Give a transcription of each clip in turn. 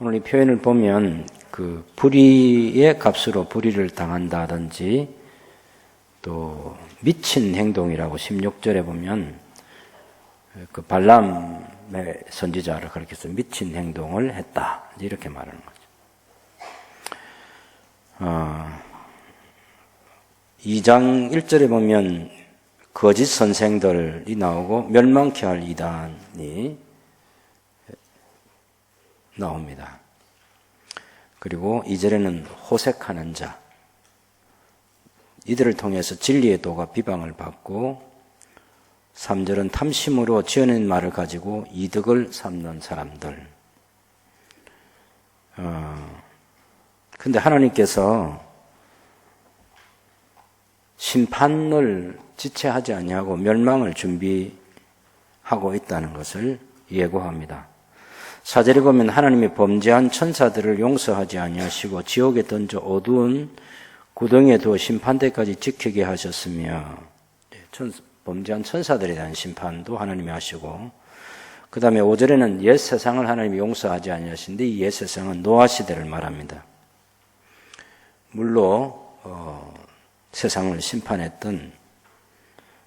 오늘 이 표현을 보면 그 불의의 값으로 불의를 당한다든지 또 미친 행동이라고 16절에 보면 그 발람의 선지자를 그렇게 해서 미친 행동을 했다 이렇게 말하는 거죠. 2장 1절에 보면 거짓 선생들이 나오고 멸망케 할 이단이 나옵니다. 그리고 2절에는 호색하는 자, 이들을 통해서 진리의 도가 비방을 받고 3절은 탐심으로 지어낸 말을 가지고 이득을 삼는 사람들. 근데 하나님께서 심판을 지체하지 아니하고 멸망을 준비하고 있다는 것을 예고합니다. 4절에 보면 하나님이 범죄한 천사들을 용서하지 아니하시고 지옥에 던져 어두운 구덩이에 두어 심판대까지 지키게 하셨으며 범죄한 천사들에 대한 심판도 하나님이 하시고 그 다음에 5절에는 옛 세상을 하나님이 용서하지 아니하신데 이 옛 세상은 노아 시대를 말합니다. 물로 세상을 심판했던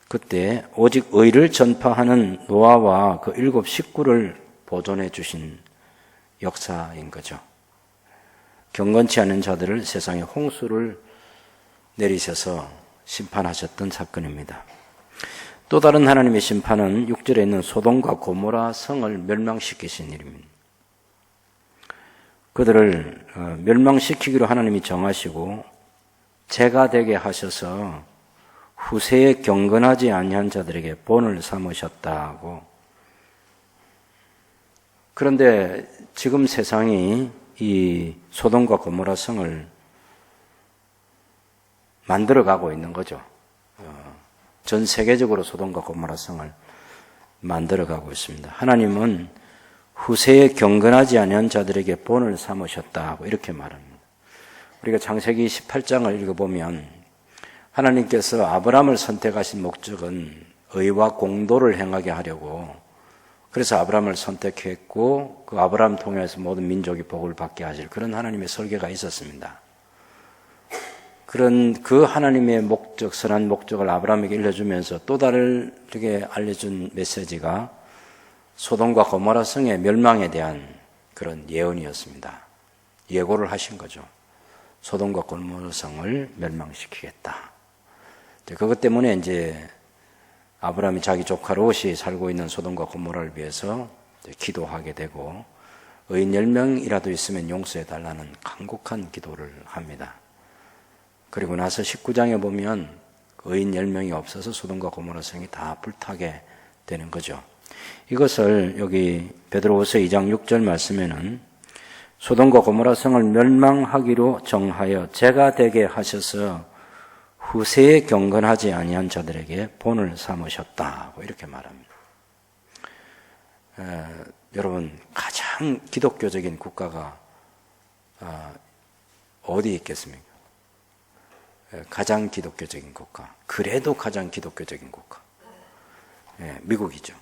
그때 오직 의를 전파하는 노아와 그 7 식구를 보존해 주신 역사인 거죠. 경건치 않은 자들을 세상에 홍수를 내리셔서 심판하셨던 사건입니다. 또 다른 하나님의 심판은 6절에 있는 소돔과 고모라 성을 멸망시키신 일입니다. 그들을 멸망시키기로 하나님이 정하시고 죄가 되게 하셔서 후세에 경건하지 아니한 자들에게 본을 삼으셨다고. 그런데 지금 세상이 이 소돔과 고모라 성을 만들어가고 있는 거죠. 전 세계적으로 소돔과 고모라 성을 만들어가고 있습니다. 하나님은 후세에 경건하지 아니한 자들에게 본을 삼으셨다고 이렇게 말합니다. 우리가 창세기 18장을 읽어보면 하나님께서 아브라함을 선택하신 목적은 의와 공도를 행하게 하려고, 그래서 아브라함을 선택했고 그 아브라함 통해서 모든 민족이 복을 받게 하실 그런 하나님의 설계가 있었습니다. 그런 그 하나님의 목적, 선한 목적을 아브라함에게 알려주면서 또 다르게 알려준 메시지가 소돔과 고모라 성의 멸망에 대한 그런 예언이었습니다. 예고를 하신 거죠. 소돔과 고모라 성을 멸망시키겠다. 그것 때문에 이제 아브라함이 자기 조카 롯이 살고 있는 소돔과 고모라를 위해서 기도하게 되고 의인 10명이라도 있으면 용서해 달라는 간곡한 기도를 합니다. 그리고 나서 19장에 보면 의인 10명이 없어서 소돔과 고모라 성이 다 불타게 되는 거죠. 이것을 여기 베드로후서 2장 6절 말씀에는 소돔과 고모라 성을 멸망하기로 정하여 죄가 되게 하셔서 후세에 경건하지 아니한 자들에게 본을 삼으셨다고 이렇게 말합니다. 여러분, 가장 기독교적인 국가가 어디 있겠습니까? 가장 기독교적인 국가, 그래도 가장 기독교적인 국가, 미국이죠.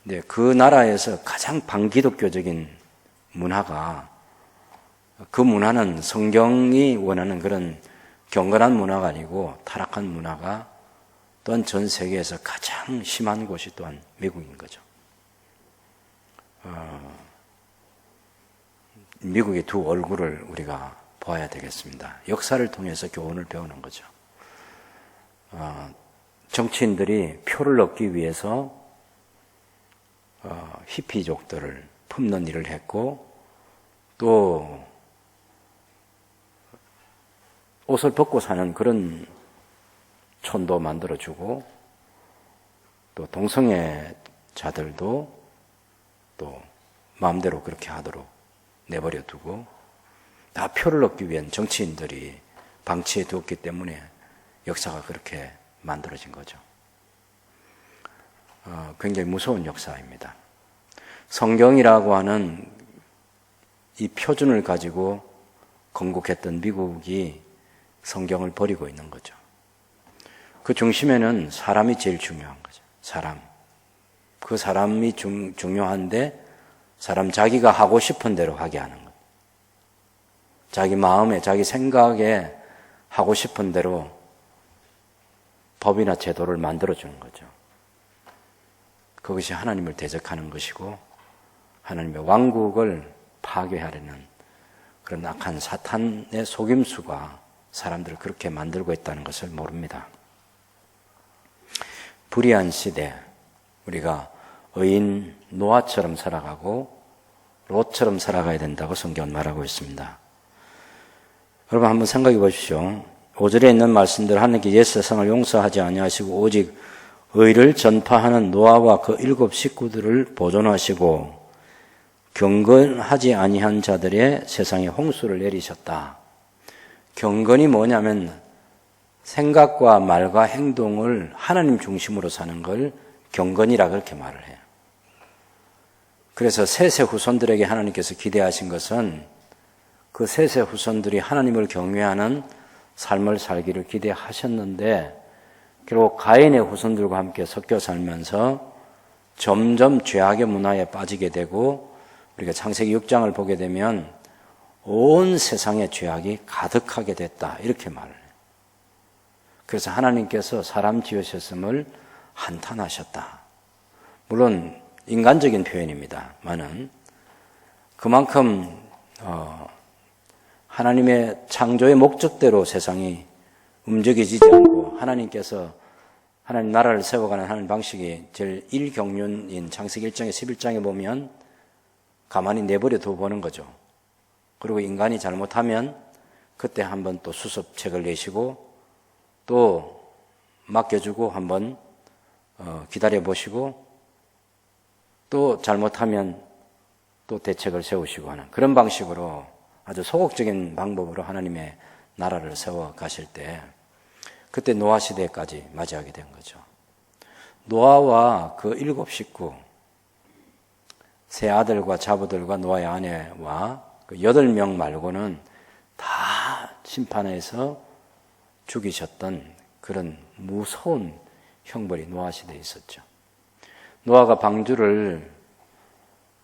근데 그 나라에서 가장 반기독교적인 문화가, 그 문화는 성경이 원하는 그런 경건한 문화가 아니고 타락한 문화가 또한 전 세계에서 가장 심한 곳이 또한 미국인 거죠. 미국의 두 얼굴을 우리가 봐야 되겠습니다. 역사를 통해서 교훈을 배우는 거죠. 정치인들이 표를 얻기 위해서 히피족들을 품는 일을 했고 또 옷을 벗고 사는 그런 촌도 만들어주고 또 동성애자들도 또 마음대로 그렇게 하도록 내버려 두고 다 표를 얻기 위한 정치인들이 방치해 두었기 때문에 역사가 그렇게 만들어진 거죠. 굉장히 무서운 역사입니다. 성경이라고 하는 이 표준을 가지고 건국했던 미국이 성경을 버리고 있는 거죠. 그 중심에는 사람이 제일 중요한 거죠. 사람. 그 사람이 중요한데 사람 자기가 하고 싶은 대로 하게 하는 것. 자기 마음에, 자기 생각에 하고 싶은 대로 법이나 제도를 만들어주는 거죠. 그것이 하나님을 대적하는 것이고 하나님의 왕국을 파괴하려는 그런 악한 사탄의 속임수가 사람들을 그렇게 만들고 있다는 것을 모릅니다. 불의한 시대, 우리가 의인 노아처럼 살아가고 롯처럼 살아가야 된다고 성경은 말하고 있습니다. 여러분 한번 생각해 보십시오. 5절에 있는 말씀대로 하나님께 옛 세상을 용서하지 아니하시고 오직 의를 전파하는 노아와 그 7 식구들을 보존하시고 경건하지 아니한 자들의 세상에 홍수를 내리셨다. 경건이 뭐냐면 생각과 말과 행동을 하나님 중심으로 사는 걸 경건이라 그렇게 말을 해요. 그래서 세세 후손들에게 하나님께서 기대하신 것은 그 세세 후손들이 하나님을 경외하는 삶을 살기를 기대하셨는데 결국 가인의 후손들과 함께 섞여 살면서 점점 죄악의 문화에 빠지게 되고 우리가 창세기 6장을 보게 되면 온 세상에 죄악이 가득하게 됐다 이렇게 말을 해요. 그래서 하나님께서 사람 지으셨음을 한탄하셨다. 물론 인간적인 표현입니다만은 그만큼 하나님의 창조의 목적대로 세상이 움직여지지 않고 하나님께서 하나님 나라를 세워가는 하나님 방식이 제일 1경륜인 창세기 1장에 11장에 보면 가만히 내버려 둬 보는 거죠. 그리고 인간이 잘못하면 그때 한번 또 수습책을 내시고 또 맡겨주고 한번 기다려 보시고 또 잘못하면 또 대책을 세우시고 하는 그런 방식으로 아주 소극적인 방법으로 하나님의 나라를 세워 가실 때 그때 노아 시대까지 맞이하게 된 거죠. 노아와 그 7 식구, 세 아들과 자부들과 노아의 아내와 그 8명 말고는 다 심판해서 죽이셨던 그런 무서운 형벌이 노아 시대에 있었죠. 노아가 방주를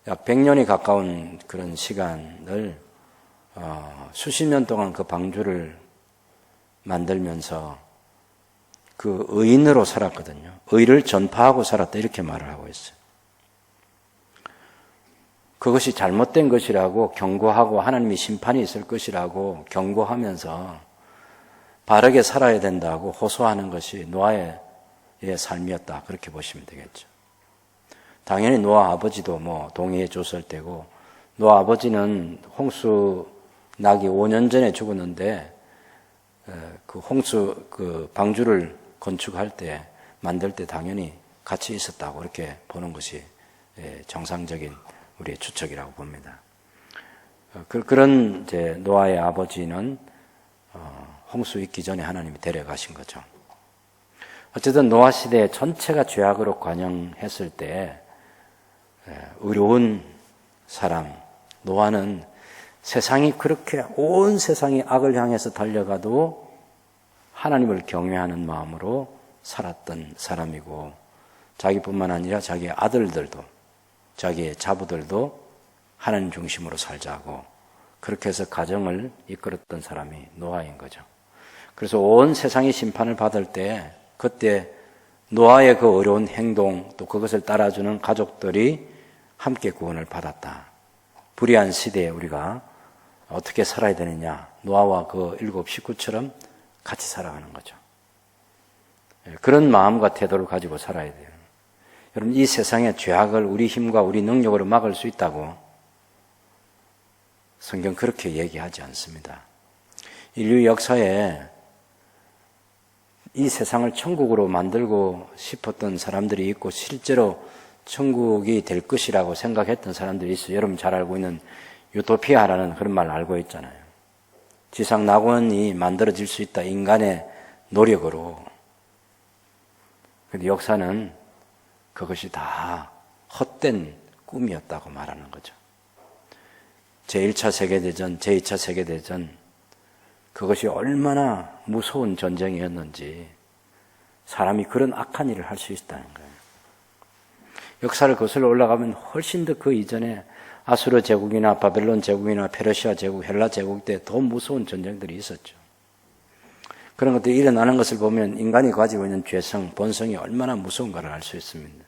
약 100년이 가까운 그런 시간을 수십 년 동안 그 방주를 만들면서 그 의인으로 살았거든요. 의를 전파하고 살았다 이렇게 말을 하고 있어요. 그것이 잘못된 것이라고 경고하고 하나님이 심판이 있을 것이라고 경고하면서 바르게 살아야 된다고 호소하는 것이 노아의 삶이었다 그렇게 보시면 되겠죠. 당연히 노아 아버지도 동의해 줬을 때고 노아 아버지는 홍수 나기 5년 전에 죽었는데 그 홍수 그 방주를 건축할 때 만들 때 당연히 같이 있었다고 이렇게 보는 것이 정상적인 우리의 추측이라고 봅니다. 그런 이제 노아의 아버지는 홍수 있기 전에 하나님이 데려가신 거죠. 어쨌든 노아 시대 전체가 죄악으로 관영했을 때 의로운 사람 노아는 세상이 그렇게 온 세상이 악을 향해서 달려가도 하나님을 경외하는 마음으로 살았던 사람이고 자기뿐만 아니라 자기의 아들들도 자기의 자부들도 하나님 중심으로 살자고 그렇게 해서 가정을 이끌었던 사람이 노아인 거죠. 그래서 온 세상이 심판을 받을 때 그때 노아의 그 어려운 행동 또 그것을 따라주는 가족들이 함께 구원을 받았다. 불의한 시대에 우리가 어떻게 살아야 되느냐 노아와 그 7 식구처럼 같이 살아가는 거죠. 그런 마음과 태도를 가지고 살아야 돼요. 여러분 이 세상의 죄악을 우리 힘과 우리 능력으로 막을 수 있다고 성경 그렇게 얘기하지 않습니다. 인류 역사에 이 세상을 천국으로 만들고 싶었던 사람들이 있고 실제로 천국이 될 것이라고 생각했던 사람들이 있어요. 여러분 잘 알고 있는 유토피아라는 그런 말 알고 있잖아요. 지상 낙원이 만들어질 수 있다. 인간의 노력으로. 그런데 역사는 그것이 다 헛된 꿈이었다고 말하는 거죠. 제1차 세계대전, 제2차 세계대전 그것이 얼마나 무서운 전쟁이었는지 사람이 그런 악한 일을 할 수 있다는 거예요. 역사를 거슬러 올라가면 훨씬 더 그 이전에 아수르 제국이나 바벨론 제국이나 페르시아 제국, 헬라 제국 때 더 무서운 전쟁들이 있었죠. 그런 것들이 일어나는 것을 보면 인간이 가지고 있는 죄성, 본성이 얼마나 무서운가를 알 수 있습니다.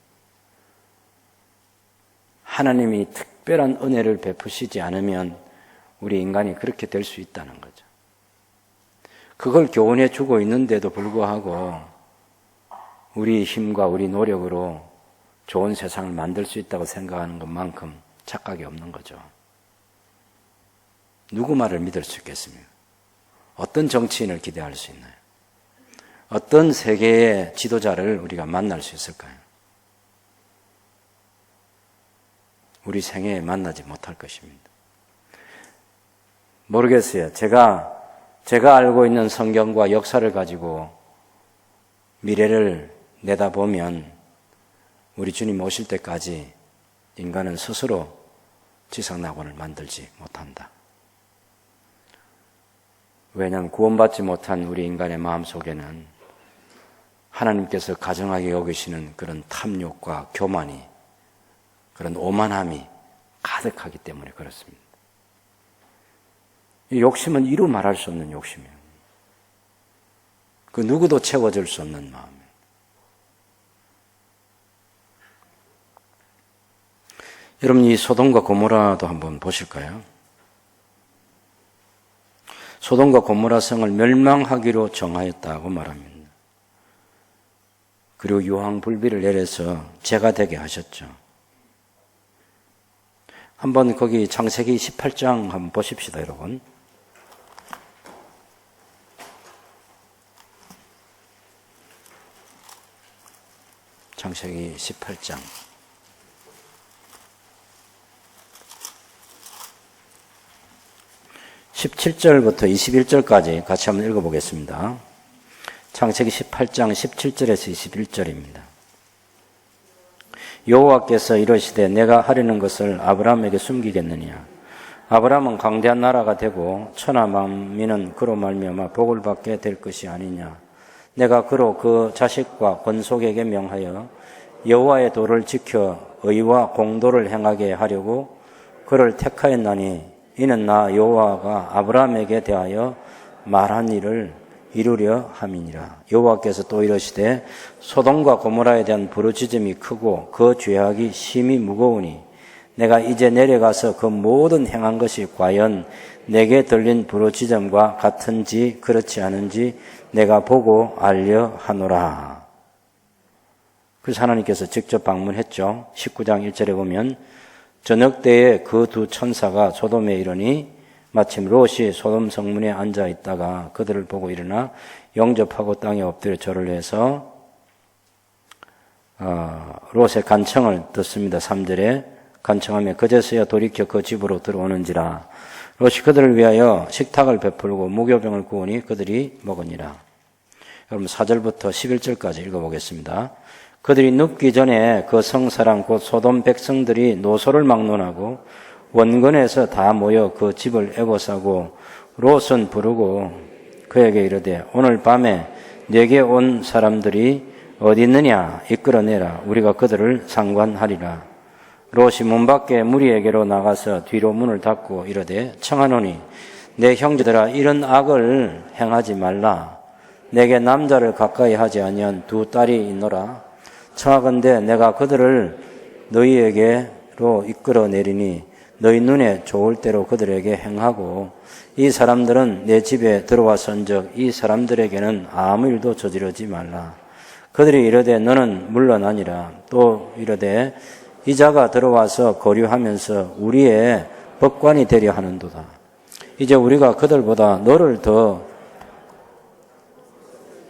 하나님이 특별한 은혜를 베푸시지 않으면 우리 인간이 그렇게 될 수 있다는 거죠. 그걸 교훈해 주고 있는데도 불구하고 우리 힘과 우리 노력으로 좋은 세상을 만들 수 있다고 생각하는 것만큼 착각이 없는 거죠. 누구 말을 믿을 수 있겠습니까? 어떤 정치인을 기대할 수 있나요? 어떤 세계의 지도자를 우리가 만날 수 있을까요? 우리 생애에 만나지 못할 것입니다. 모르겠어요. 제가 알고 있는 성경과 역사를 가지고 미래를 내다보면 우리 주님 오실 때까지 인간은 스스로 지상낙원을 만들지 못한다. 왜냐하면 구원받지 못한 우리 인간의 마음속에는 하나님께서 가정하게 여기시는 그런 탐욕과 교만이, 그런 오만함이 가득하기 때문에 그렇습니다. 이 욕심은 이루 말할 수 없는 욕심이에요. 그 누구도 채워줄 수 없는 마음이에요. 여러분, 이 소돔과 고모라도 한번 보실까요? 소돔과 고모라 성을 멸망하기로 정하였다고 말합니다. 그리고 유황불비를 내려서 재가 되게 하셨죠. 한번 거기 창세기 18장 한번 보십시다, 여러분. 창세기 18장. 17절부터 21절까지 같이 한번 읽어보겠습니다. 창세기 18장 17절에서 21절입니다. 여호와께서 이르시되 내가 하려는 것을 아브라함에게 숨기겠느냐. 아브라함은 강대한 나라가 되고 천하 만민은 그로 말미암아 복을 받게 될 것이 아니냐. 내가 그로 그 자식과 권속에게 명하여 여호와의 도를 지켜 의와 공도를 행하게 하려고 그를 택하였나니 이는 나 여호와가 아브라함에게 대하여 말한 일을 이루려 함이니라. 여호와께서 또 이르시되 소돔과 고모라에 대한 부르짖음이 크고 그 죄악이 심히 무거우니 내가 이제 내려가서 그 모든 행한 것이 과연 내게 들린 부르짖음과 같은지 그렇지 않은지 내가 보고 알려 하노라. 그래서 하나님께서 직접 방문했죠. 19장 1절에 보면 저녁 때에 그 두 천사가 소돔에 이르니 마침 롯이 소돔 성문에 앉아 있다가 그들을 보고 일어나 영접하고 땅에 엎드려 절을 해서 롯의 간청을 듣습니다. 3절에 간청하며 그제서야 돌이켜 그 집으로 들어오는지라. 롯이 그들을 위하여 식탁을 베풀고 무교병을 구우니 그들이 먹으니라. 여러분 4절부터 11절까지 읽어보겠습니다. 그들이 눕기 전에 그 성사랑 곧 소돔 백성들이 노소를 막론하고 원근에서 다 모여 그 집을 애워싸고 롯은 부르고 그에게 이르되 오늘 밤에 내게 온 사람들이 어디 있느냐 이끌어내라. 우리가 그들을 상관하리라. 롯이 문 밖에 무리에게로 나가서 뒤로 문을 닫고 이르되 청하노니 내 형제들아 이런 악을 행하지 말라. 내게 남자를 가까이 하지 아니한 두 딸이 있노라. 청하건대 내가 그들을 너희에게로 이끌어내리니 너희 눈에 좋을 대로 그들에게 행하고 이 사람들은 내 집에 들어와선즉 이 사람들에게는 아무 일도 저지르지 말라. 그들이 이르되 너는 물러나니라. 또 이르되 이 자가 들어와서 거류하면서 우리의 법관이 되려 하는도다. 이제 우리가 그들보다 너를 더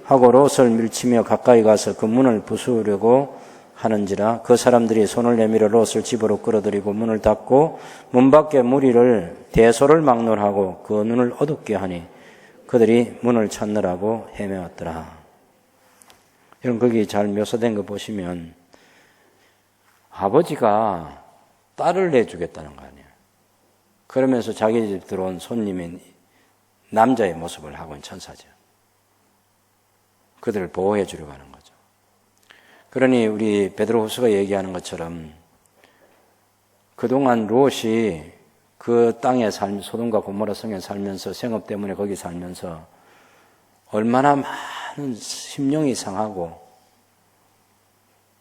하고 롯을 밀치며 가까이 가서 그 문을 부수려고 하는지라. 그 사람들이 손을 내밀어 롯을 집으로 끌어들이고 문을 닫고 문 밖에 무리를 대소를 막론하고 그 눈을 어둡게 하니 그들이 문을 찾느라고 헤매었더라. 여러분 거기 잘 묘사된 거 보시면 아버지가 딸을 내주겠다는 거 아니에요. 그러면서 자기 집 들어온 손님인 남자의 모습을 하고 있는 천사죠. 그들을 보호해 주려고 하는 거죠. 그러니 우리 베드로후서가 얘기하는 것처럼 그동안 롯이 그 땅에 소돔과 고모라 성에 살면서 생업 때문에 거기 살면서 얼마나 많은 심령이 상하고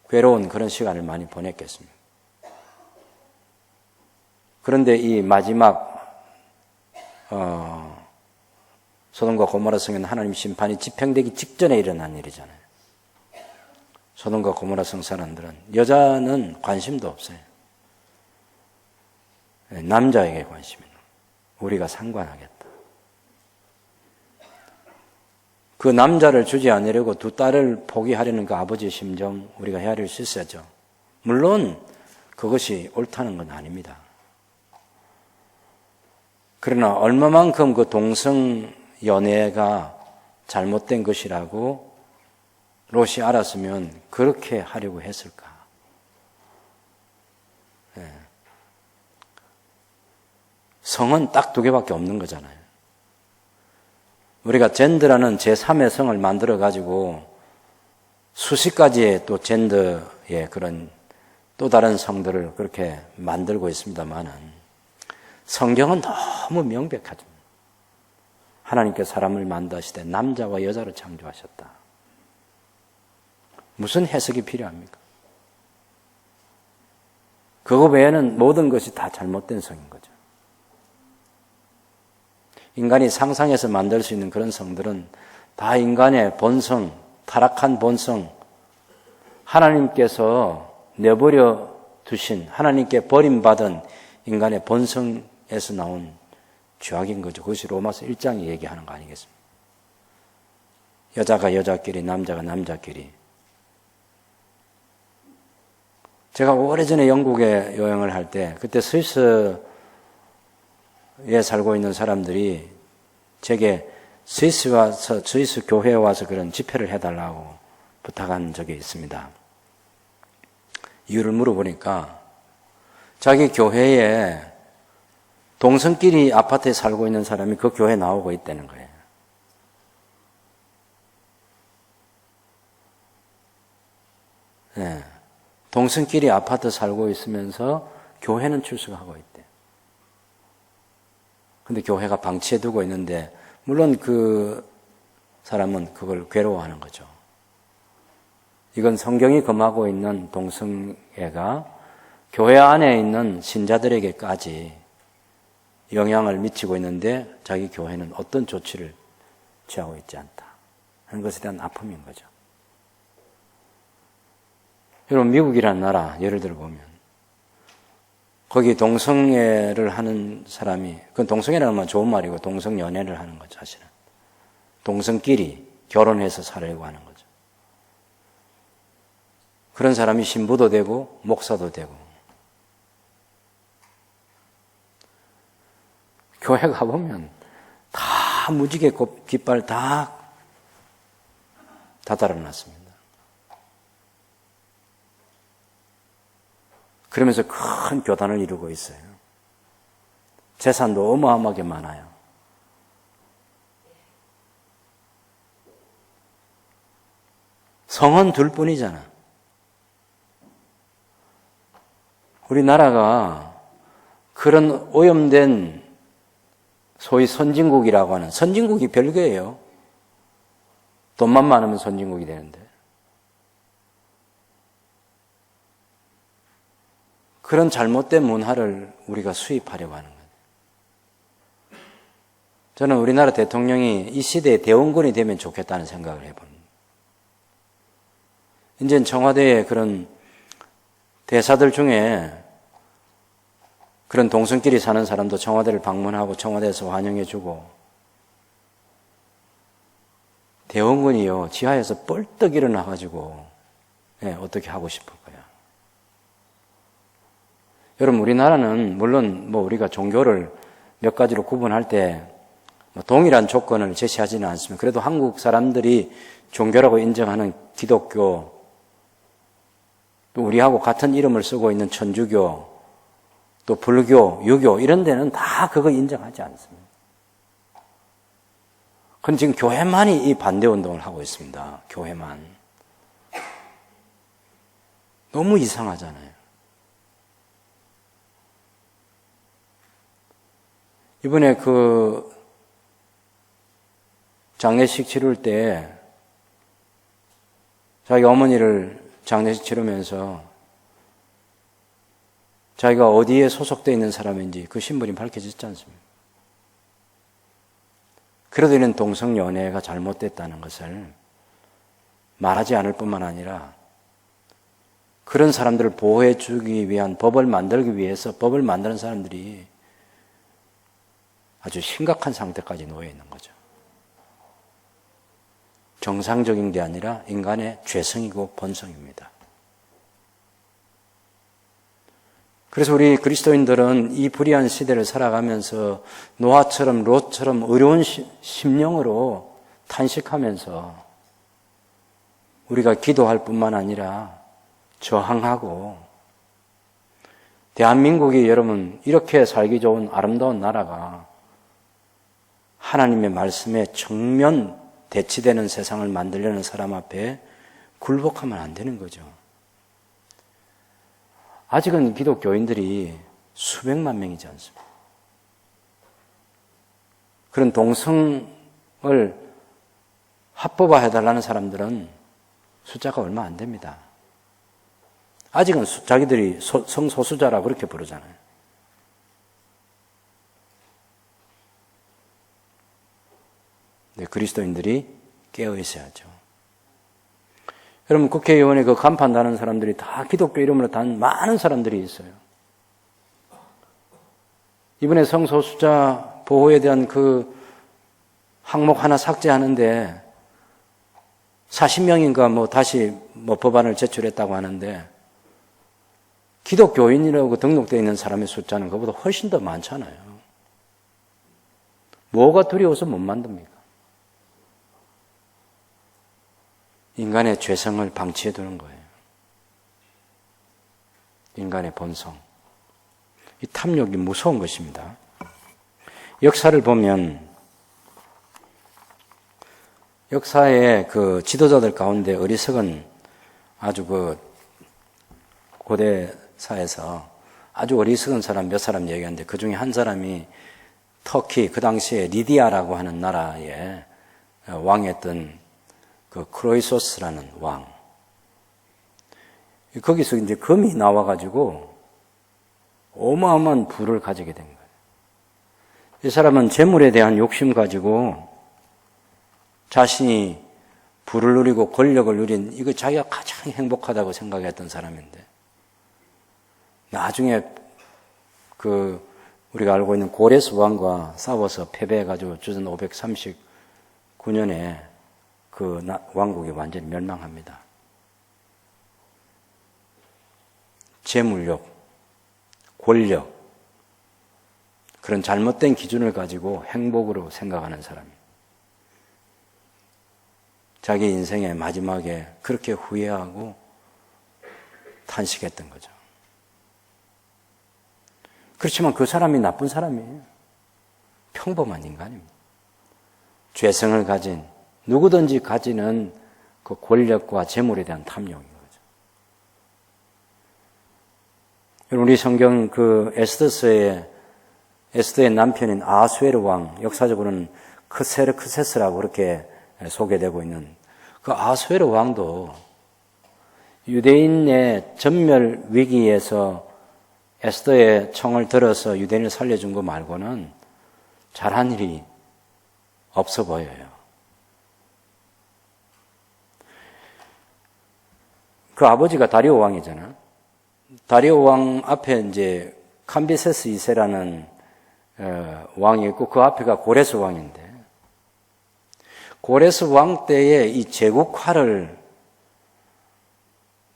괴로운 그런 시간을 많이 보냈겠습니까? 그런데 이 마지막 소돔과 고모라 성에는 하나님 심판이 집행되기 직전에 일어난 일이잖아요. 소돔과 고모라 성 사람들은 여자는 관심도 없어요. 남자에게 관심이 있는 우리가 상관하겠다. 그 남자를 주지 않으려고 두 딸을 포기하려는 그 아버지의 심정 우리가 헤아릴 수 있어야죠. 물론 그것이 옳다는 건 아닙니다. 그러나 얼마만큼 그 동성 연애가 잘못된 것이라고 롯이 알았으면 그렇게 하려고 했을까? 네. 성은 딱 두 개밖에 없는 거잖아요. 우리가 젠더라는 제3의 성을 만들어가지고 수십 가지의 또 젠더의 그런 또 다른 성들을 그렇게 만들고 있습니다만은 성경은 너무 명백하죠. 하나님께서 사람을 만드시되 남자와 여자로 창조하셨다. 무슨 해석이 필요합니까? 그거 외에는 모든 것이 다 잘못된 성인 거죠. 인간이 상상해서 만들 수 있는 그런 성들은 다 인간의 본성, 타락한 본성, 하나님께서 내버려 두신, 하나님께 버림받은 인간의 본성에서 나온 죄악인 거죠. 그것이 로마서 1장이 얘기하는 거 아니겠습니까? 여자가 여자끼리, 남자가 남자끼리. 제가 오래전에 영국에 여행을 할 때, 그때 스위스에 살고 있는 사람들이 제게 스위스 교회에 와서 그런 집회를 해달라고 부탁한 적이 있습니다. 이유를 물어보니까 자기 교회에 동성끼리 아파트에 살고 있는 사람이 그 교회에 나오고 있다는 거예요. 네. 동성끼리 아파트 살고 있으면서 교회는 출석하고 있대. 근데 교회가 방치해두고 있는데 물론 그 사람은 그걸 괴로워하는 거죠. 이건 성경이 금하고 있는 동성애가 교회 안에 있는 신자들에게까지 영향을 미치고 있는데 자기 교회는 어떤 조치를 취하고 있지 않다 하는 것에 대한 아픔인 거죠. 여러분 미국이라는 나라 예를 들어 보면 거기 동성애를 하는 사람이, 그건 동성애라는 말 좋은 말이고 동성연애를 하는 거죠, 사실은. 동성끼리 결혼해서 살려고 하는 거죠. 그런 사람이 신부도 되고 목사도 되고. 교회 가보면 다 무지개 깃발 다 달아놨습니다. 그러면서 큰 교단을 이루고 있어요. 재산도 어마어마하게 많아요. 성은 둘뿐이잖아. 우리나라가 그런 오염된 소위 선진국이라고 하는, 선진국이 별개예요. 돈만 많으면 선진국이 되는데. 그런 잘못된 문화를 우리가 수입하려고 하는 거예요. 저는 우리나라 대통령이 이 시대의 대원군이 되면 좋겠다는 생각을 해봅니다. 이제 청와대에 그런 대사들 중에 그런 동성끼리 사는 사람도 청와대를 방문하고 청와대에서 환영해주고, 대원군이요 지하에서 뻘떡 일어나가지고 어떻게 하고 싶을 거야. 여러분 우리나라는 물론 우리가 종교를 몇 가지로 구분할 때 동일한 조건을 제시하지는 않습니다. 그래도 한국 사람들이 종교라고 인정하는 기독교, 또 우리하고 같은 이름을 쓰고 있는 천주교, 또 불교, 유교 이런 데는 다 그거 인정하지 않습니다. 그건 지금 교회만이 이 반대 운동을 하고 있습니다. 교회만. 너무 이상하잖아요. 이번에 그 장례식 치를 때 자기 어머니를 장례식 치르면서 자기가 어디에 소속되어 있는 사람인지 그 신분이 밝혀지지 않습니다. 그래도 이런 동성연애가 잘못됐다는 것을 말하지 않을 뿐만 아니라 그런 사람들을 보호해 주기 위한 법을 만들기 위해서 법을 만드는 사람들이 아주 심각한 상태까지 놓여 있는 거죠. 정상적인 게 아니라 인간의 죄성이고 본성입니다. 그래서 우리 그리스도인들은 이 불의한 시대를 살아가면서 노아처럼 롯처럼 어려운 심령으로 탄식하면서 우리가 기도할 뿐만 아니라 저항하고 대한민국이 여러분 이렇게 살기 좋은 아름다운 나라가 하나님의 말씀에 정면 대치되는 세상을 만들려는 사람 앞에 굴복하면 안 되는 거죠. 아직은 기독교인들이 수백만 명이지 않습니까? 그런 동성을 합법화해달라는 사람들은 숫자가 얼마 안 됩니다. 아직은 자기들이 성소수자라 그렇게 부르잖아요. 네, 그리스도인들이 깨어 있어야죠. 여러분, 국회의원에 그 간판 다는 사람들이 다 기독교 이름으로 단 많은 사람들이 있어요. 이번에 성소수자 보호에 대한 그 항목 하나 삭제하는데 40명인가 다시 법안을 제출했다고 하는데 기독교인이라고 등록되어 있는 사람의 숫자는 그보다 훨씬 더 많잖아요. 뭐가 두려워서 못 만듭니까? 인간의 죄성을 방치해 두는 거예요. 인간의 본성. 이 탐욕이 무서운 것입니다. 역사를 보면 역사의 그 지도자들 가운데 어리석은 아주 그 고대사에서 아주 어리석은 사람 몇 사람 얘기하는데 그 중에 한 사람이 터키 그 당시에 리디아라고 하는 나라의 왕이었던 그 크로이소스라는 왕. 거기서 이제 금이 나와가지고 어마어마한 부를 가지게 된 거예요. 이 사람은 재물에 대한 욕심 가지고 자신이 부를 누리고 권력을 누린 이거 자기가 가장 행복하다고 생각했던 사람인데 나중에 그 우리가 알고 있는 고레스 왕과 싸워서 패배해가지고 주전 539년에 그 왕국이 완전히 멸망합니다. 재물욕, 권력, 그런 잘못된 기준을 가지고 행복으로 생각하는 사람이 자기 인생의 마지막에 그렇게 후회하고 탄식했던 거죠. 그렇지만 그 사람이 나쁜 사람이에요. 평범한 인간입니다. 죄성을 가진 누구든지 가지는 그 권력과 재물에 대한 탐욕인 거죠. 우리 성경 그 에스더의 남편인 아수에르 왕, 역사적으로는 크세르크세스라고 그렇게 소개되고 있는 그 아수에르 왕도 유대인의 전멸 위기에서 에스더의 청을 들어서 유대인을 살려준 거 말고는 잘한 일이 없어 보여요. 그 아버지가 다리오 왕이잖아. 다리오 왕 앞에 이제 캄비세스 2세라는 왕이 있고 그 앞에가 고레스 왕인데 고레스 왕 때에 이 제국화를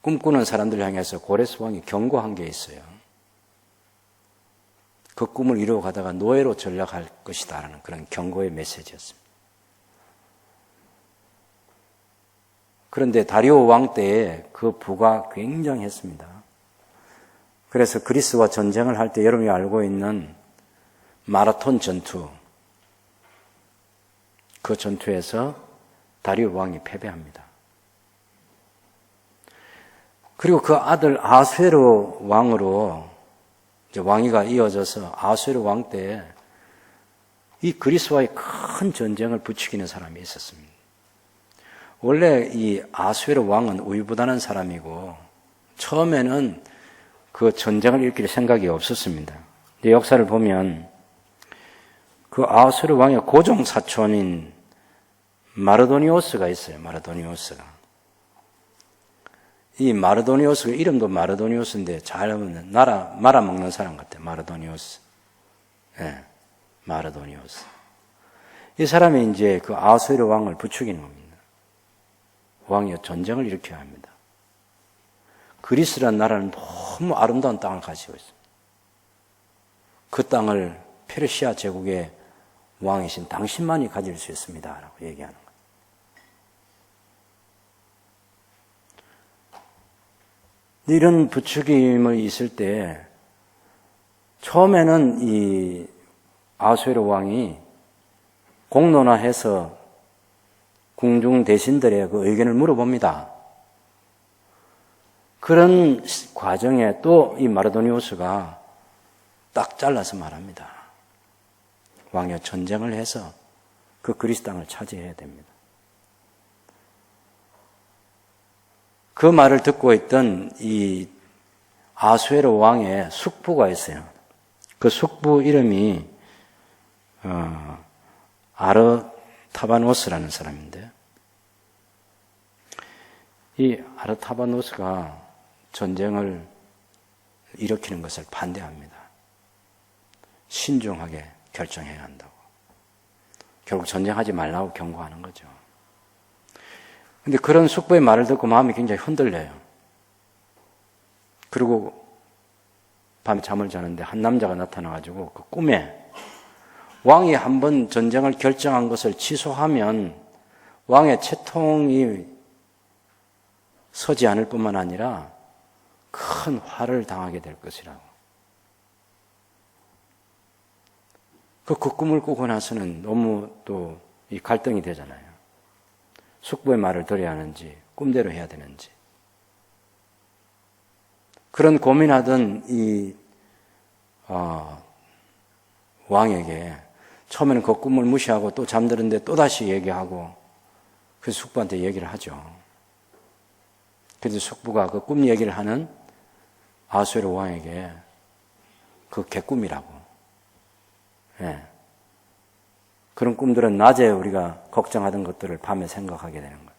꿈꾸는 사람들을 향해서 고레스 왕이 경고한 게 있어요. 그 꿈을 이루어가다가 노예로 전락할 것이다라는 그런 경고의 메시지였습니다. 그런데 다리오 왕 때에 그 부가 굉장했습니다. 그래서 그리스와 전쟁을 할 때 여러분이 알고 있는 마라톤 전투, 그 전투에서 다리오 왕이 패배합니다. 그리고 그 아들 아수에로 왕으로 이제 왕위가 이어져서 아수에로 왕 때 이 그리스와의 큰 전쟁을 부추기는 사람이 있었습니다. 원래 이 아수에로 왕은 우유부단한 사람이고 처음에는 그 전쟁을 일으킬 생각이 없었습니다. 근데 역사를 보면 그 아수에로 왕의 고종 사촌인 마르도니오스가 있어요. 마르도니오스가. 이 마르도니오스가 이름도 마르도니오스인데 잘 보면 말아먹는 사람 같아요. 마르도니오스. 예, 마르도니오스. 이 사람이 이제 그 아수에로 왕을 부추기는 겁니다. 왕이 전쟁을 일으켜야 합니다. 그리스라는 나라는 너무 아름다운 땅을 가지고 있습니다. 그 땅을 페르시아 제국의 왕이신 당신만이 가질 수 있습니다. 라고 얘기하는 거예요. 이런 부추김이 있을 때 처음에는 이 아수에로 왕이 공론화해서 궁중 대신들의 그 의견을 물어봅니다. 그런 과정에 또 이 마르도니오스가 딱 잘라서 말합니다. 왕이여 전쟁을 해서 그 그리스 땅을 차지해야 됩니다. 그 말을 듣고 있던 이 아수에로 왕의 숙부가 있어요. 그 숙부 이름이 아르타바노스라는 사람인데 이 아르타바노스가 전쟁을 일으키는 것을 반대합니다. 신중하게 결정해야 한다고. 결국 전쟁하지 말라고 경고하는 거죠. 근데 그런 숙부의 말을 듣고 마음이 굉장히 흔들려요. 그리고 밤에 잠을 자는데 한 남자가 나타나가지고 그 꿈에 왕이 한번 전쟁을 결정한 것을 취소하면 왕의 채통이 서지 않을 뿐만 아니라 큰 화를 당하게 될 것이라고. 그 꿈을 꾸고 나서는 너무 또 이 갈등이 되잖아요. 숙부의 말을 들어야 하는지 꿈대로 해야 되는지. 그런 고민하던 이 왕에게 처음에는 그 꿈을 무시하고 또 잠드는데 또다시 얘기하고 그 숙부한테 얘기를 하죠. 그래서 숙부가 그 꿈 얘기를 하는 아수에로 왕에게 그 개꿈이라고. 예. 그런 꿈들은 낮에 우리가 걱정하던 것들을 밤에 생각하게 되는 거예요.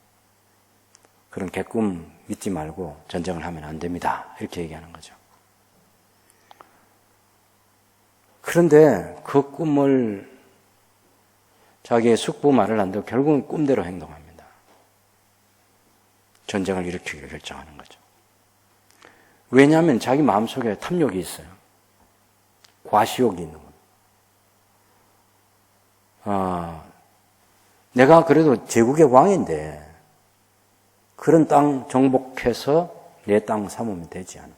그런 개꿈 믿지 말고 전쟁을 하면 안 됩니다. 이렇게 얘기하는 거죠. 그런데 그 꿈을 자기의 숙부 말을 안 듣고 결국은 꿈대로 행동합니다. 전쟁을 일으키기로 결정하는 거죠. 왜냐하면 자기 마음속에 탐욕이 있어요. 과시욕이 있는 거예요. 내가 그래도 제국의 왕인데 그런 땅 정복해서 내 땅 삼으면 되지 않아.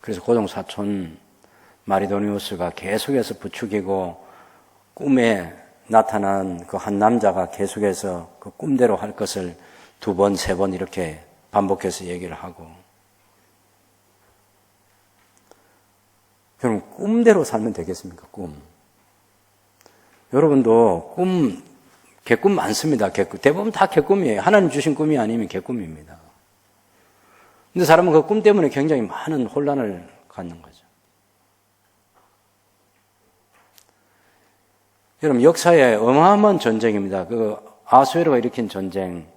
그래서 고종 사촌 마르도니오스가 계속해서 부추기고 꿈에 나타난 그 한 남자가 계속해서 그 꿈대로 할 것을 2번, 3번 이렇게 반복해서 얘기를 하고. 여러분, 꿈대로 살면 되겠습니까? 꿈. 여러분도 개꿈 많습니다. 개꿈. 대부분 다 개꿈이에요. 하나님 주신 꿈이 아니면 개꿈입니다. 근데 사람은 그 꿈 때문에 굉장히 많은 혼란을 갖는 거죠. 여러분, 역사에 어마어마한 전쟁입니다. 그 아수에로가 일으킨 전쟁.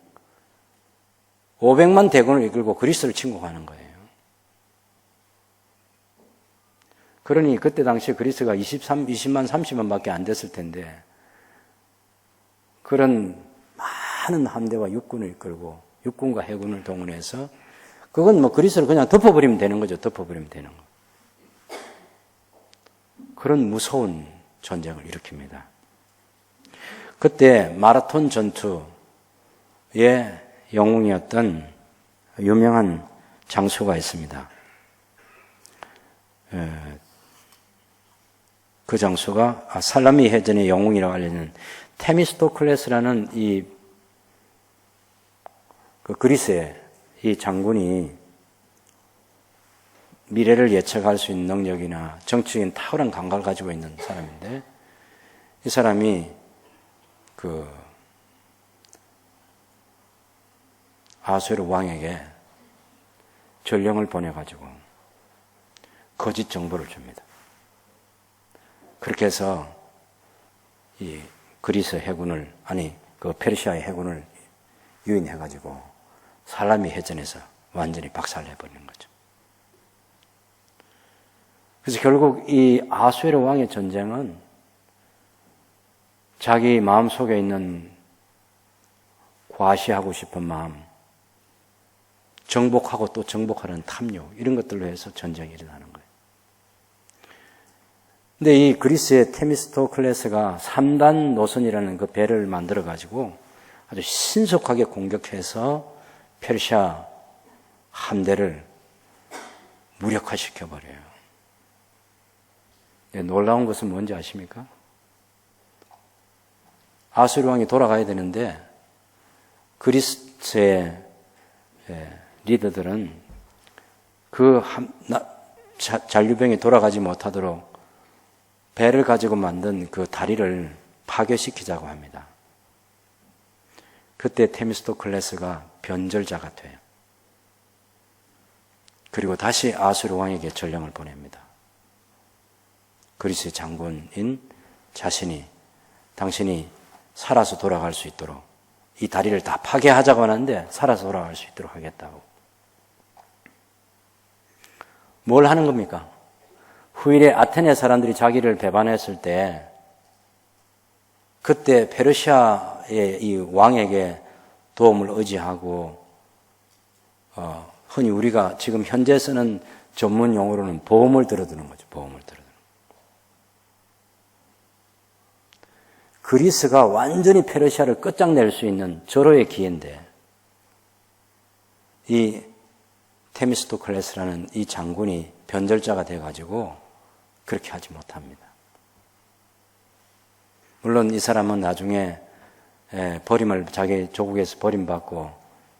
500만 대군을 이끌고 그리스를 침공하는 거예요. 그러니 그때 당시에 그리스가 20만, 30만 밖에 안 됐을 텐데 그런 많은 함대와 육군을 이끌고 육군과 해군을 동원해서 그건 뭐 그리스를 그냥 덮어버리면 되는 거죠. 덮어버리면 되는 거. 그런 무서운 전쟁을 일으킵니다. 그때 마라톤 전투의 영웅이었던 유명한 장수가 있습니다. 그 장수가 살라미 해전의 영웅이라고 알려진 테미스토클레스라는 그 그리스의 이 장군이 미래를 예측할 수 있는 능력이나 정치적인 탁월한 감각을 가지고 있는 사람인데, 이 사람이 아수에르 왕에게 전령을 보내가지고 거짓 정보를 줍니다. 그렇게 해서 이 그리스 해군을, 그 페르시아의 해군을 유인해가지고 살라미 해전에서 완전히 박살내버리는 거죠. 그래서 결국 이 아수에르 왕의 전쟁은 자기 마음속에 있는 과시하고 싶은 마음, 정복하고 또 정복하는 탐욕, 이런 것들로 해서 전쟁이 일어나는 거예요. 근데 이 그리스의 테미스토클레스가 3단 노선이라는 그 배를 만들어 가지고 아주 신속하게 공격해서 페르시아 함대를 무력화시켜 버려요. 놀라운 것은 뭔지 아십니까? 아수르 왕이 돌아가야 되는데 그리스의 리더들은 그 잔류병이 돌아가지 못하도록 배를 가지고 만든 그 다리를 파괴시키자고 합니다. 그때 테미스토클레스가 변절자가 돼요. 그리고 다시 아수르 왕에게 전령을 보냅니다. 그리스의 장군인 자신이 당신이 살아서 돌아갈 수 있도록 이 다리를 다 파괴하자고 하는데 살아서 돌아갈 수 있도록 하겠다고. 뭘 하는 겁니까? 후일에 아테네 사람들이 자기를 배반했을 때 그때 페르시아의 이 왕에게 도움을 의지하고 흔히 우리가 지금 현재 쓰는 전문 용어로는 보험을 들어두는 거죠. 보험을 들어두는. 그리스가 완전히 페르시아를 끝장낼 수 있는 절호의 기회인데 이 테미스토클레스라는 이 장군이 변절자가 돼가지고 그렇게 하지 못합니다. 물론 이 사람은 나중에 버림을 자기 조국에서 버림받고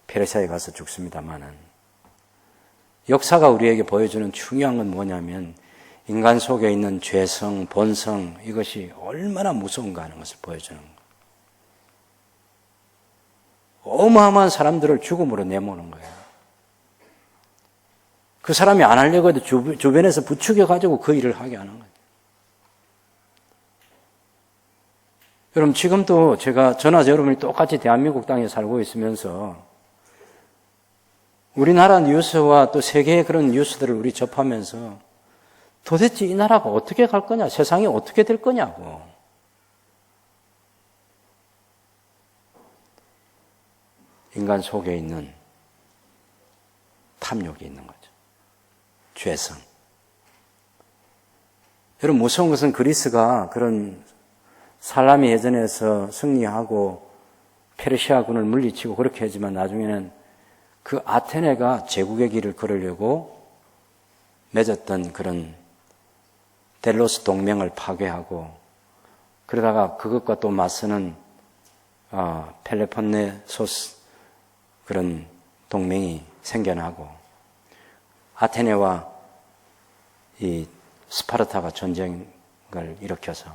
페르시아에 가서 죽습니다만은 역사가 우리에게 보여주는 중요한 건 뭐냐면 인간 속에 있는 죄성, 본성, 이것이 얼마나 무서운가 하는 것을 보여주는 거예요. 어마어마한 사람들을 죽음으로 내모는 거예요. 그 사람이 안 하려고 해도 주변에서 부추겨가지고 그 일을 하게 하는 거예요. 여러분, 지금도 저나 여러분이 똑같이 대한민국 땅에 살고 있으면서 우리나라 뉴스와 또 세계의 그런 뉴스들을 우리 접하면서 도대체 이 나라가 어떻게 갈 거냐, 세상이 어떻게 될 거냐고. 인간 속에 있는 탐욕이 있는 거죠. 죄성. 여러분, 무서운 것은 그리스가 그런 살라미 해전에서 승리하고 페르시아군을 물리치고 그렇게 하지만 나중에는 그 아테네가 제국의 길을 걸으려고 맺었던 그런 델로스 동맹을 파괴하고 그러다가 그것과 또 맞서는 펠레폰네소스 그런 동맹이 생겨나고 아테네와 이 스파르타가 전쟁을 일으켜서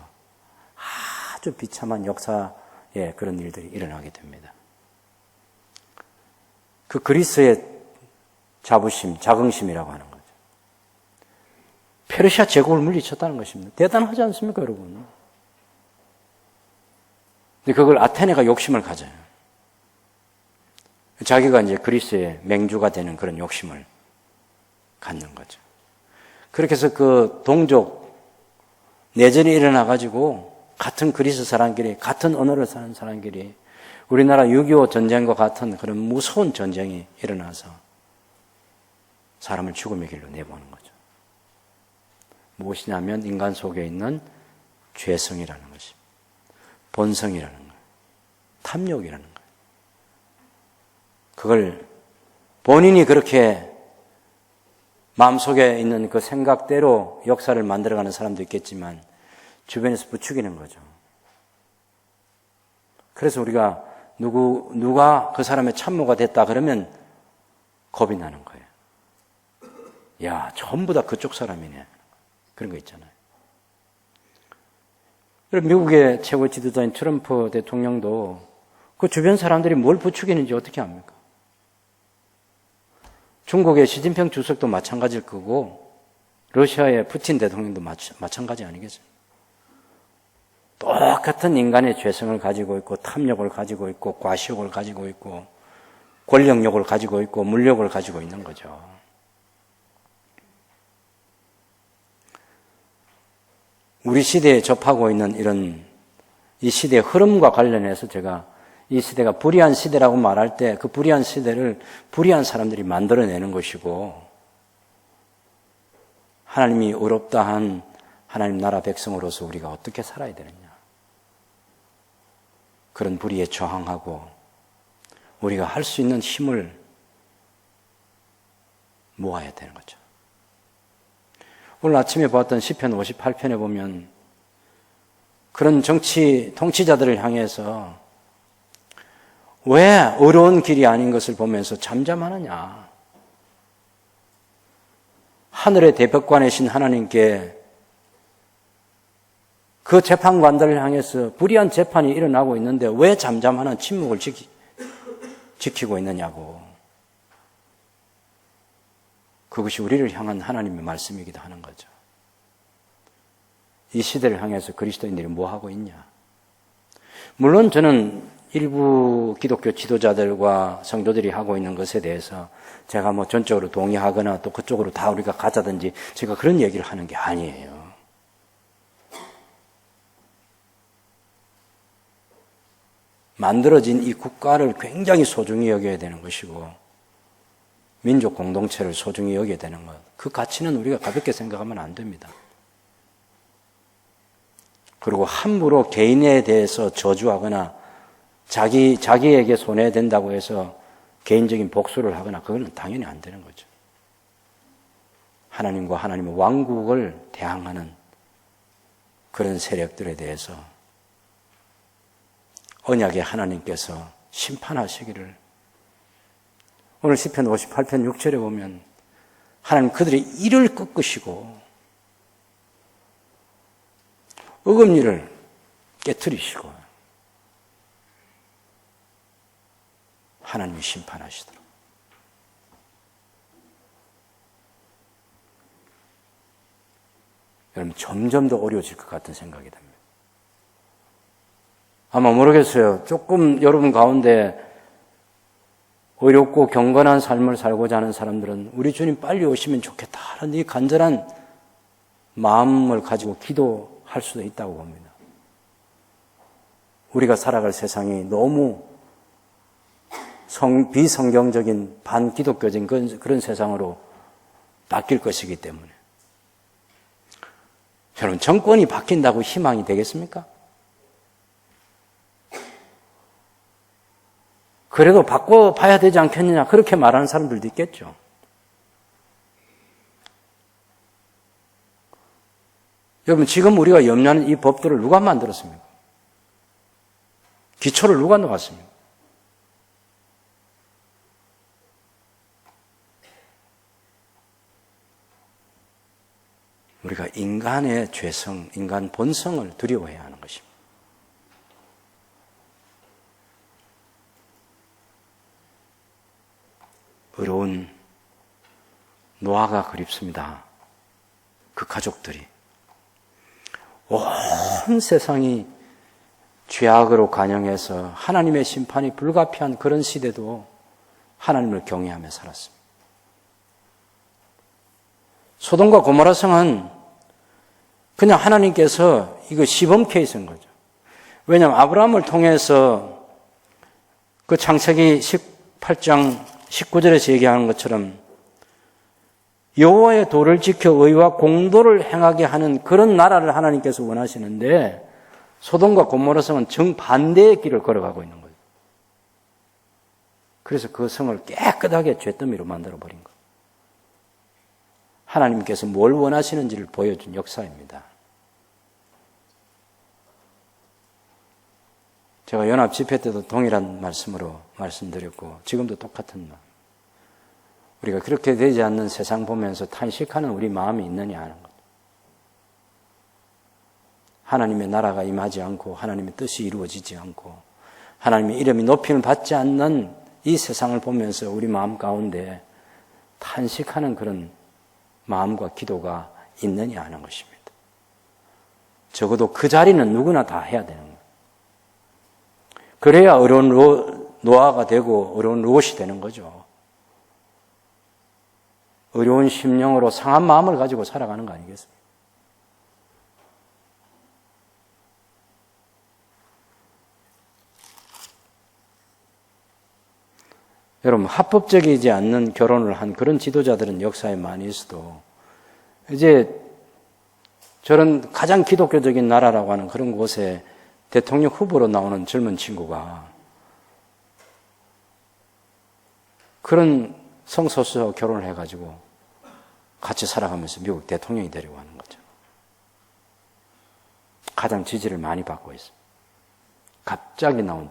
아주 비참한 역사의 그런 일들이 일어나게 됩니다. 그 그리스의 자부심, 자긍심이라고 하는 거죠. 페르시아 제국을 물리쳤다는 것입니다. 대단하지 않습니까, 여러분? 근데 그걸 아테네가 욕심을 가져요. 자기가 이제 그리스의 맹주가 되는 그런 욕심을 갖는 거죠. 그렇게 해서 그 동족 내전이 일어나가지고 같은 그리스 사람끼리, 같은 언어를 사는 사람끼리 우리나라 6.25 전쟁과 같은 그런 무서운 전쟁이 일어나서 사람을 죽음의 길로 내보는 거죠. 무엇이냐면 인간 속에 있는 죄성이라는 것입니다. 본성이라는 거예요. 탐욕이라는 거예요. 그걸 본인이 그렇게 마음속에 있는 그 생각대로 역사를 만들어가는 사람도 있겠지만 주변에서 부추기는 거죠. 그래서 우리가 누가 그 사람의 참모가 됐다 그러면 겁이 나는 거예요. 야, 전부 다 그쪽 사람이네. 그런 거 있잖아요. 미국의 최고 지도자인 트럼프 대통령도 그 주변 사람들이 뭘 부추기는지 어떻게 압니까? 중국의 시진핑 주석도 마찬가지일 거고 러시아의 푸틴 대통령도 마찬가지 아니겠어요? 똑같은 인간의 죄성을 가지고 있고 탐욕을 가지고 있고 과시욕을 가지고 있고 권력욕을 가지고 있고 물욕을 가지고 있는 거죠. 우리 시대에 접하고 있는 이런 이 시대의 흐름과 관련해서 제가 이 시대가 불의한 시대라고 말할 때 그 불의한 시대를 불의한 사람들이 만들어내는 것이고 하나님이 의롭다 한 하나님 나라 백성으로서 우리가 어떻게 살아야 되느냐. 그런 불의에 저항하고 우리가 할 수 있는 힘을 모아야 되는 거죠. 오늘 아침에 보았던 시편 58편에 보면 그런 통치자들을 향해서 왜 어려운 길이 아닌 것을 보면서 잠잠하느냐. 하늘의 대법관이신 하나님께 그 재판관들을 향해서 불의한 재판이 일어나고 있는데 왜 잠잠하는 침묵을 지키고 있느냐고. 그것이 우리를 향한 하나님의 말씀이기도 하는 거죠. 이 시대를 향해서 그리스도인들이 뭐 하고 있냐. 물론 저는 일부 기독교 지도자들과 성도들이 하고 있는 것에 대해서 제가 뭐 전적으로 동의하거나 또 그쪽으로 다 우리가 가자든지 제가 그런 얘기를 하는 게 아니에요. 만들어진 이 국가를 굉장히 소중히 여겨야 되는 것이고 민족 공동체를 소중히 여겨야 되는 것. 그 가치는 우리가 가볍게 생각하면 안 됩니다. 그리고 함부로 개인에 대해서 저주하거나 자기에게 손해된다고 해서 개인적인 복수를 하거나 그거는 당연히 안 되는 거죠. 하나님과 하나님의 왕국을 대항하는 그런 세력들에 대해서 언약의 하나님께서 심판하시기를 오늘 시편 58편 6절에 보면 하나님 그들의 일을 꺾으시고 어금니를 깨트리시고 하나님이 심판하시도록. 여러분 점점 더 어려워질 것 같은 생각이 듭니다. 아마 모르겠어요. 조금 여러분 가운데 어렵고 경건한 삶을 살고자 하는 사람들은 우리 주님 빨리 오시면 좋겠다라는 이 간절한 마음을 가지고 기도할 수도 있다고 봅니다. 우리가 살아갈 세상이 너무 비성경적인 반기독교적인 그런 세상으로 바뀔 것이기 때문에. 여러분 정권이 바뀐다고 희망이 되겠습니까? 그래도 바꿔봐야 되지 않겠느냐 그렇게 말하는 사람들도 있겠죠. 여러분 지금 우리가 염려하는 이 법들을 누가 만들었습니까? 기초를 누가 놓았습니까? 우리가 인간의 죄성, 인간 본성을 두려워해야 하는 것입니다. 어려운 노아가 그립습니다. 그 가족들이. 온 세상이 죄악으로 간영해서 하나님의 심판이 불가피한 그런 시대도 하나님을 경외하며 살았습니다. 소돔과 고모라 성은 그냥 하나님께서 이거 시범 케이스인 거죠. 왜냐하면 아브라함을 통해서 그 창세기 18장 19절에서 얘기하는 것처럼 여호와의 도를 지켜 의와 공도를 행하게 하는 그런 나라를 하나님께서 원하시는데 소돔과 고모라 성은 정반대의 길을 걸어가고 있는 거예요. 그래서 그 성을 깨끗하게 잿더미로 만들어버린 거예요. 하나님께서 뭘 원하시는지를 보여준 역사입니다. 제가 연합 집회 때도 동일한 말씀으로 말씀드렸고 지금도 똑같은 말. 우리가 그렇게 되지 않는 세상 보면서 탄식하는 우리 마음이 있느냐 하는 것. 하나님의 나라가 임하지 않고 하나님의 뜻이 이루어지지 않고 하나님의 이름이 높임을 받지 않는 이 세상을 보면서 우리 마음 가운데 탄식하는 그런 마음과 기도가 있느냐 하는 것입니다. 적어도 그 자리는 누구나 다 해야 되는 거예요. 그래야 어려운 노아가 되고 어려운 롯이 되는 거죠. 어려운 심령으로 상한 마음을 가지고 살아가는 거 아니겠습니까? 여러분, 합법적이지 않는 결혼을 한 그런 지도자들은 역사에 많이 있어도 이제 저런 가장 기독교적인 나라라고 하는 그런 곳에 대통령 후보로 나오는 젊은 친구가 그런 성소수와 결혼을 해가지고 같이 살아가면서 미국 대통령이 되려고 하는 거죠. 가장 지지를 많이 받고 있습니다. 갑자기 나온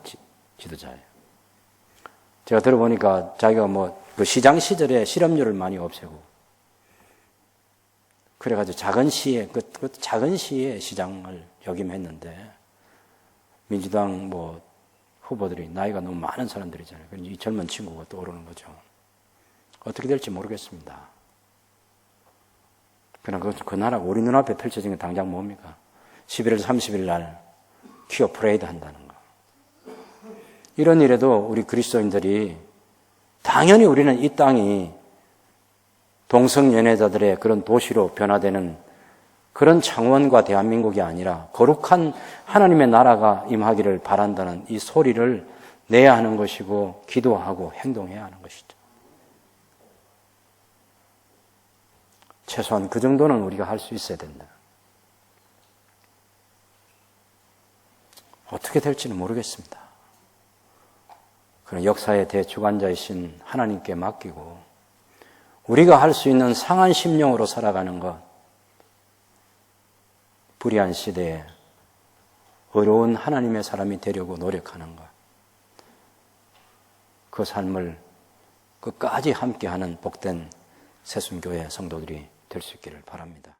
지도자예요. 제가 들어보니까 자기가 그 시장 시절에 실업률을 많이 없애고 그래가지고 작은 시에 시장을 역임했는데 민주당 후보들이 나이가 너무 많은 사람들이잖아요. 그래서 이 젊은 친구가 떠오르는 거죠. 어떻게 될지 모르겠습니다. 그러나 그 나라가 우리 눈앞에 펼쳐진 게 당장 뭡니까? 11월 30일 날 퀴어 프레이드 한다는 거. 이런 일에도 우리 그리스도인들이 당연히 우리는 이 땅이 동성연애자들의 그런 도시로 변화되는 그런 창원과 대한민국이 아니라 거룩한 하나님의 나라가 임하기를 바란다는 이 소리를 내야 하는 것이고 기도하고 행동해야 하는 것이죠. 최소한 그 정도는 우리가 할 수 있어야 된다. 어떻게 될지는 모르겠습니다. 그런 역사의 대주관자이신 하나님께 맡기고 우리가 할 수 있는 상한 심령으로 살아가는 것, 불의한 시대에 어려운 하나님의 사람이 되려고 노력하는 것, 그 삶을 끝까지 함께하는 복된 새순교회 성도들이 될 수 있기를 바랍니다.